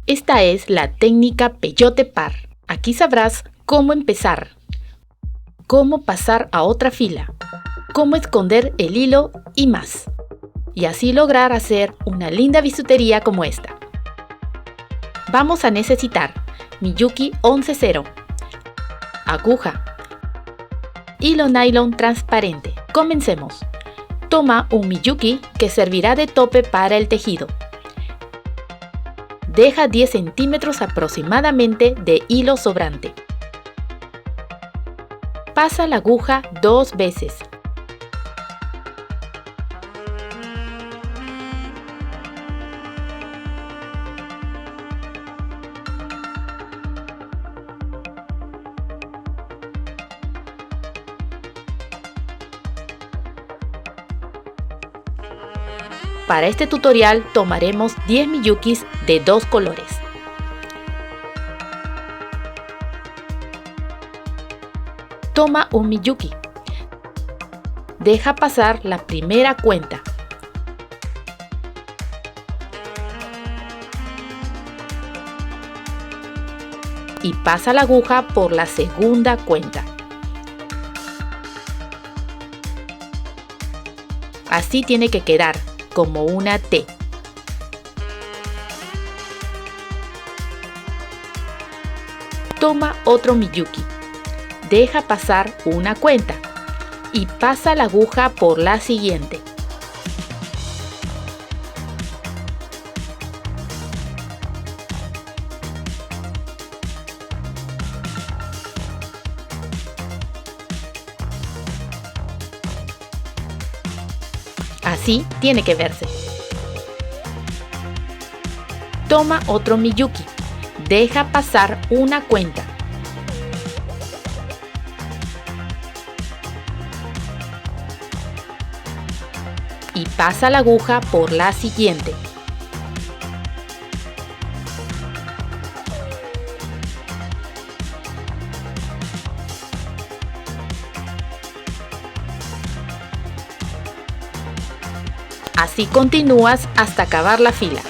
Esta es la técnica peyote par. Aquí sabrás cómo empezar, cómo pasar a otra fila, cómo esconder el hilo y más. Y así lograr hacer una linda bisutería como esta. Vamos a necesitar Miyuki 11-0, aguja, hilo nylon transparente. Comencemos. Toma un Miyuki que servirá de tope para el tejido. Deja 10 centímetros aproximadamente de hilo sobrante. Pasa la aguja 2 veces. Para este tutorial tomaremos 10 Miyukis de 2 colores. Toma un Miyuki. Deja pasar la primera cuenta. Y pasa la aguja por la segunda cuenta. Así tiene que quedar, como una T. Toma otro Miyuki. Deja pasar una cuenta y pasa la aguja por la siguiente. Así tiene que verse. Toma otro Miyuki. Deja pasar una cuenta. Y pasa la aguja por la siguiente. Así continúas hasta acabar la fila.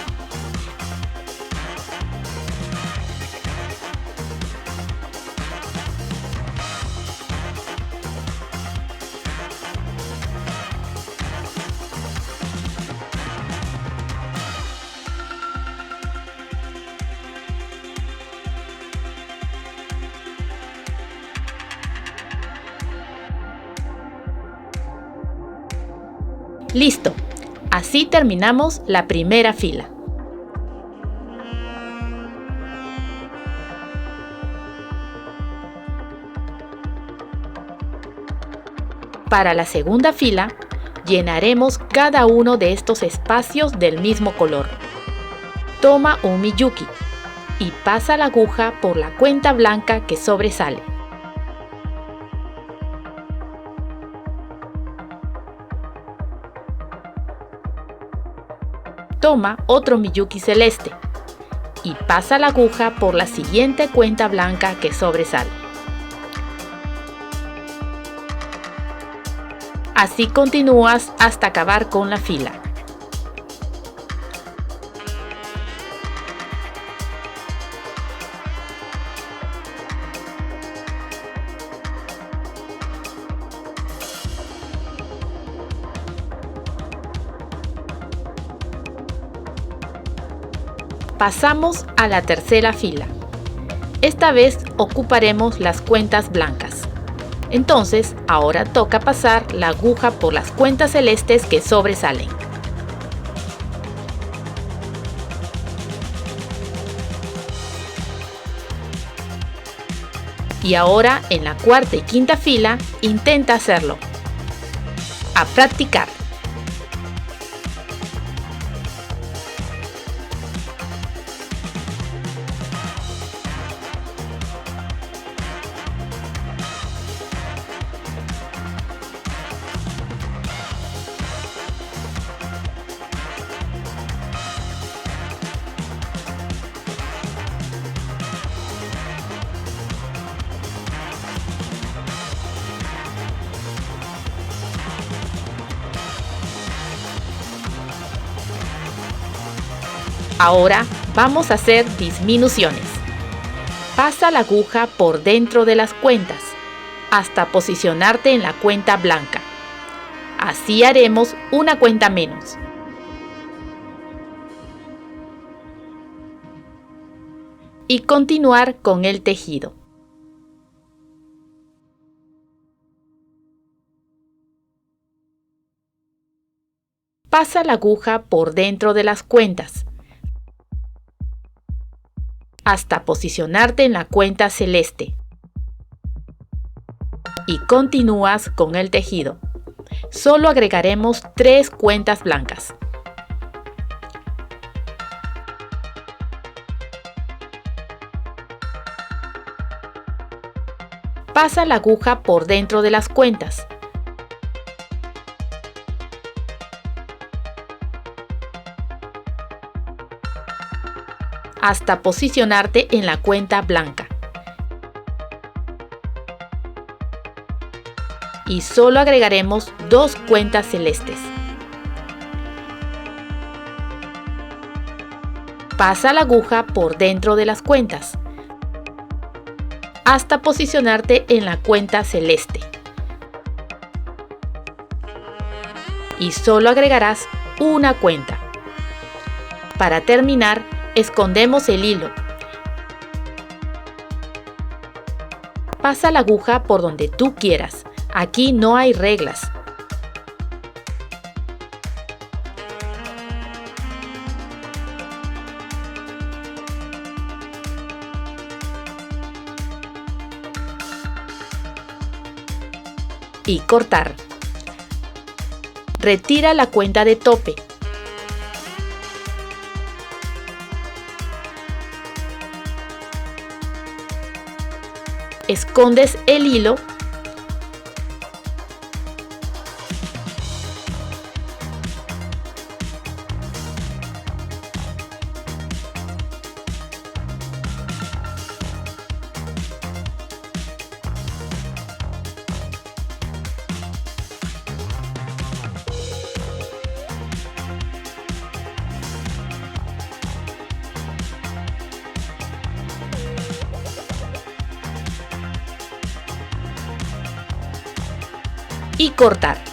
Listo. Así terminamos la primera fila. Para la segunda fila, llenaremos cada uno de estos espacios del mismo color. Toma un Miyuki y pasa la aguja por la cuenta blanca que sobresale. Toma otro Miyuki celeste y pasa la aguja por la siguiente cuenta blanca que sobresale. Así continúas hasta acabar con la fila. Pasamos a la tercera fila. Esta vez ocuparemos las cuentas blancas. Entonces, ahora toca pasar la aguja por las cuentas celestes que sobresalen. Y ahora, en la cuarta y quinta fila, intenta hacerlo. A practicar. Ahora Vamos a hacer disminuciones. Pasa la aguja por dentro de las cuentas hasta posicionarte en la cuenta blanca. Así haremos una cuenta menos. Y continuar con el tejido. Pasa la aguja por dentro de las cuentas hasta posicionarte en la cuenta celeste. Y continúas con el tejido. Solo agregaremos 3 cuentas blancas. Pasa la aguja por dentro de las cuentas hasta posicionarte en la cuenta blanca. Y solo agregaremos 2 cuentas celestes. Pasa la aguja por dentro de las cuentas hasta posicionarte en la cuenta celeste. Y solo agregarás una cuenta. Para terminar, escondemos el hilo. Pasa la aguja por donde tú quieras. Aquí no hay reglas. Y cortar. Retira la cuenta de tope. Escondes el hilo y cortar.